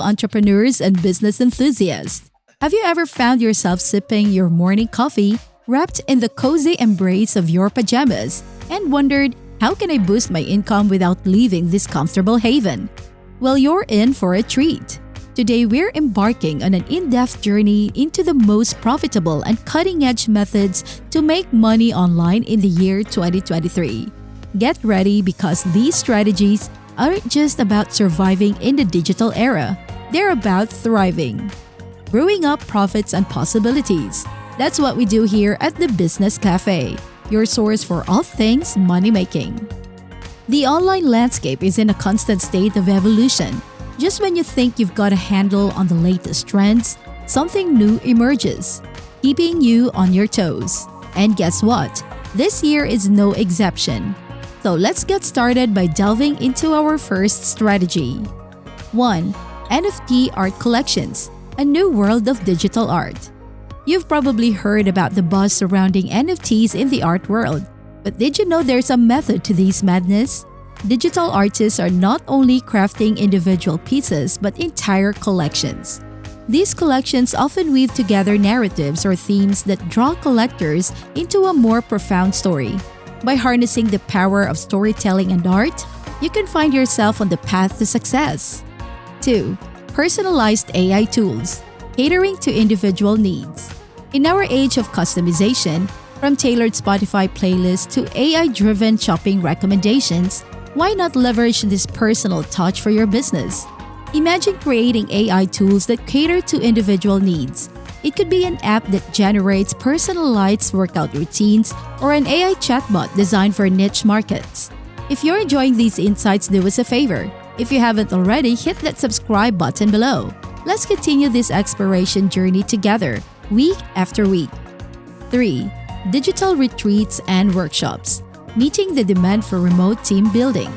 entrepreneurs and business enthusiasts. Have you ever found yourself sipping your morning coffee, wrapped in the cozy embrace of your pajamas, and wondered, how can I boost my income without leaving this comfortable haven? Well, you're in for a treat. Today, we're embarking on an in-depth journey into the most profitable and cutting-edge methods to make money online in the year 2023. Get ready because these strategies aren't just about surviving in the digital era. They're about thriving. Brewing up profits and possibilities. That's what we do here at the Business Cafe, your source for all things money-making. The online landscape is in a constant state of evolution. Just when you think you've got a handle on the latest trends, something new emerges, keeping you on your toes. And guess what? This year is no exception. So let's get started by delving into our first strategy. 1. NFT art collections, a new world of digital art. You've probably heard about the buzz surrounding NFTs in the art world, but did you know there's a method to this madness? Digital artists are not only crafting individual pieces but entire collections. These collections often weave together narratives or themes that draw collectors into a more profound story. By harnessing the power of storytelling and art, you can find yourself on the path to success. 2. Personalized AI tools, catering to individual needs. In our age of customization, from tailored Spotify playlists to AI-driven shopping recommendations, why not leverage this personal touch for your business? Imagine creating AI tools that cater to individual needs. It could be an app that generates personalized workout routines or an AI chatbot designed for niche markets. If you're enjoying these insights, do us a favor. If you haven't already, hit that subscribe button below. Let's continue this exploration journey together, week after week. 3. Digital retreats and workshops. Meeting the demand for remote team building.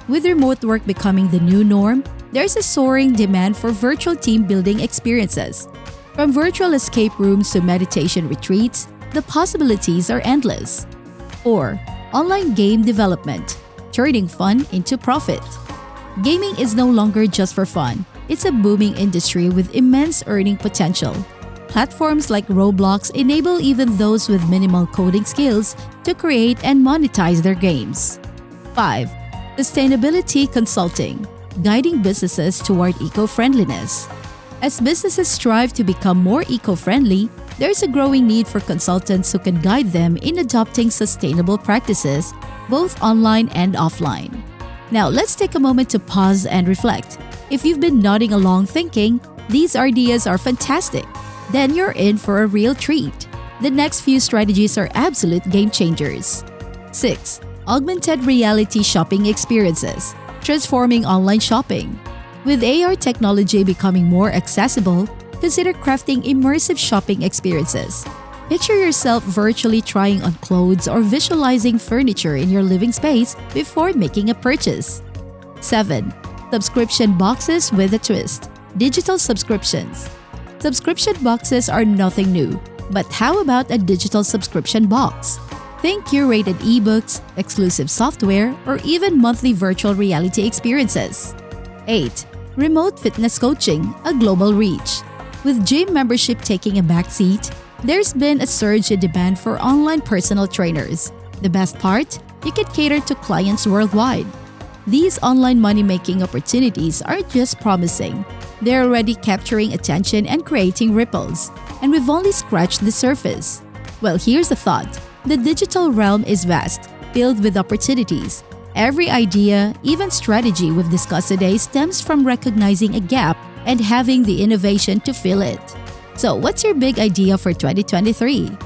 With remote work becoming the new norm, there's a soaring demand for virtual team building experiences. From virtual escape rooms to meditation retreats, the possibilities are endless. 4. Online game development, turning fun into profit. Gaming is no longer just for fun. It's a booming industry with immense earning potential. Platforms like Roblox enable even those with minimal coding skills to create and monetize their games. 5. Sustainability consulting, guiding businesses toward eco-friendliness. As businesses strive to become more eco-friendly, there's a growing need for consultants who can guide them in adopting sustainable practices, both online and offline. Now, let's take a moment to pause and reflect. If you've been nodding along thinking, these ideas are fantastic, then you're in for a real treat. The next few strategies are absolute game changers. 6. Augmented reality shopping experiences, transforming online shopping. With AR technology becoming more accessible, consider crafting immersive shopping experiences. Picture yourself virtually trying on clothes or visualizing furniture in your living space before making a purchase. 7. Subscription boxes with a twist, digital subscriptions. Subscription boxes are nothing new, but how about a digital subscription box? Think curated ebooks, exclusive software, or even monthly virtual reality experiences. 8. Remote fitness coaching, a global reach. With gym membership taking a backseat, there's been a surge in demand for online personal trainers. The best part? You can cater to clients worldwide. These online money-making opportunities aren't just promising. They're already capturing attention and creating ripples. And we've only scratched the surface. Well, here's the thought. The digital realm is vast, filled with opportunities. Every idea, even strategy we've discussed today stems from recognizing a gap and having the innovation to fill it. So what's your big idea for 2023?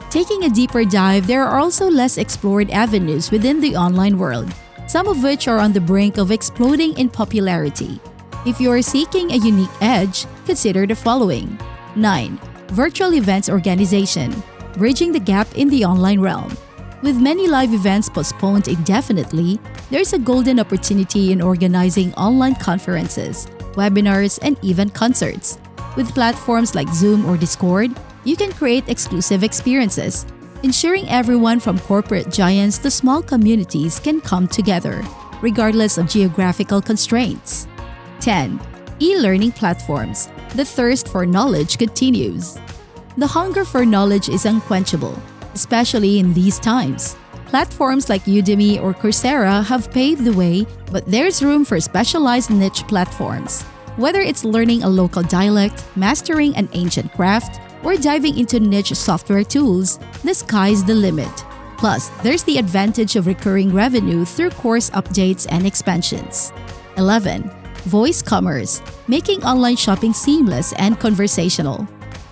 Taking a deeper dive, there are also less explored avenues within the online world, some of which are on the brink of exploding in popularity. If you are seeking a unique edge, consider the following. 9. Virtual events organization, bridging the gap in the online realm. With many live events postponed indefinitely, there's a golden opportunity in organizing online conferences, webinars, and even concerts. With platforms like Zoom or Discord, you can create exclusive experiences, ensuring everyone from corporate giants to small communities can come together, regardless of geographical constraints. 10. E-learning platforms. The thirst for knowledge continues. The hunger for knowledge is unquenchable, especially in these times. Platforms like Udemy or Coursera have paved the way, but there's room for specialized niche platforms. Whether it's learning a local dialect, mastering an ancient craft, or diving into niche software tools, the sky's the limit. Plus, there's the advantage of recurring revenue through course updates and expansions. 11. Voice commerce, making online shopping seamless and conversational.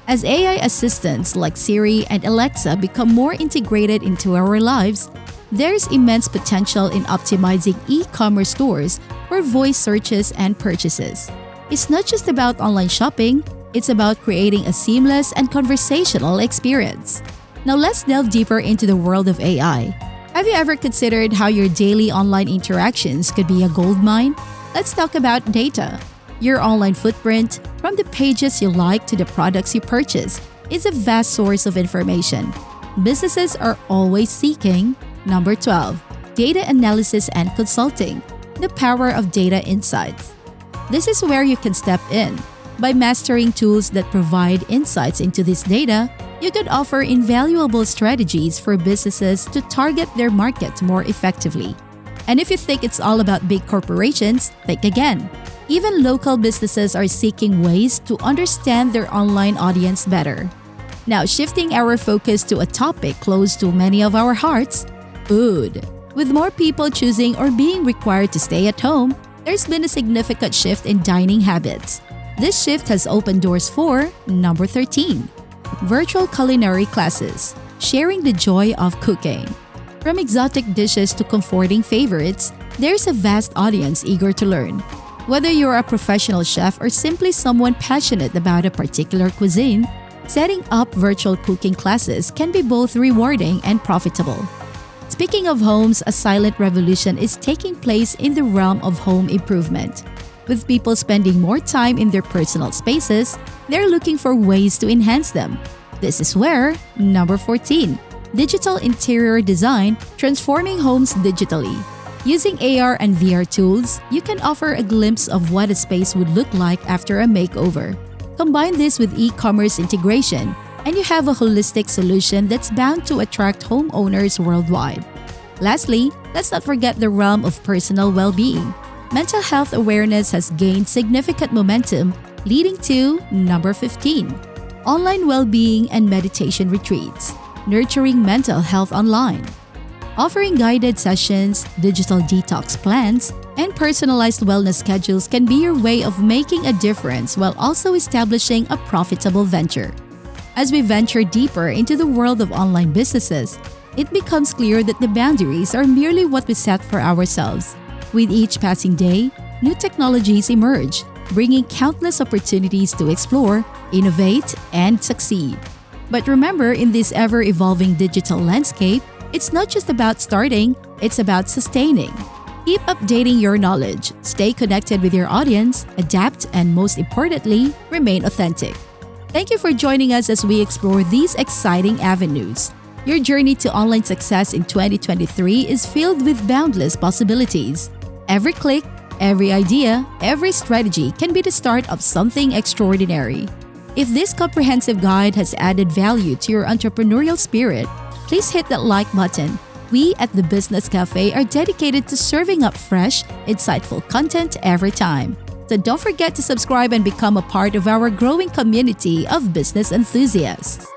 As AI assistants like Siri and Alexa become more integrated into our lives, there's immense potential in optimizing e-commerce stores for voice searches and purchases. It's not just about online shopping, it's about creating a seamless and conversational experience. Now let's delve deeper into the world of AI. Have you ever considered how your daily online interactions could be a goldmine? Let's talk about data. Your online footprint, from the pages you like to the products you purchase, is a vast source of information. Businesses are always seeking. Number 12. Data analysis and consulting. The power of data insights. This is where you can step in. By mastering tools that provide insights into this data, you could offer invaluable strategies for businesses to target their market more effectively. And if you think it's all about big corporations, think again. Even local businesses are seeking ways to understand their online audience better. Now, shifting our focus to a topic close to many of our hearts, food. With more people choosing or being required to stay at home, there's been a significant shift in dining habits. This shift has opened doors for number 13. Virtual culinary classes, sharing the joy of cooking. From exotic dishes to comforting favorites, there's a vast audience eager to learn. Whether you're a professional chef or simply someone passionate about a particular cuisine, setting up virtual cooking classes can be both rewarding and profitable. Speaking of homes, a silent revolution is taking place in the realm of home improvement. With people spending more time in their personal spaces, they're looking for ways to enhance them. This is where, number 14, digital interior design, transforming homes digitally. Using AR and VR tools, you can offer a glimpse of what a space would look like after a makeover. Combine this with e-commerce integration, and you have a holistic solution that's bound to attract homeowners worldwide. Lastly, let's not forget the realm of personal well-being. Mental health awareness has gained significant momentum, leading to number 15, online well-being and meditation retreats, nurturing mental health online. Offering guided sessions, digital detox plans, and personalized wellness schedules can be your way of making a difference while also establishing a profitable venture. As we venture deeper into the world of online businesses, it becomes clear that the boundaries are merely what we set for ourselves. With each passing day, new technologies emerge, bringing countless opportunities to explore, innovate, and succeed. But remember, in this ever-evolving digital landscape, it's not just about starting, it's about sustaining. Keep updating your knowledge, stay connected with your audience, adapt, and most importantly, remain authentic. Thank you for joining us as we explore these exciting avenues. Your journey to online success in 2023 is filled with boundless possibilities. Every click, every idea, every strategy can be the start of something extraordinary. If this comprehensive guide has added value to your entrepreneurial spirit, please hit that like button. We at The Business Cafe are dedicated to serving up fresh, insightful content every time. So don't forget to subscribe and become a part of our growing community of business enthusiasts.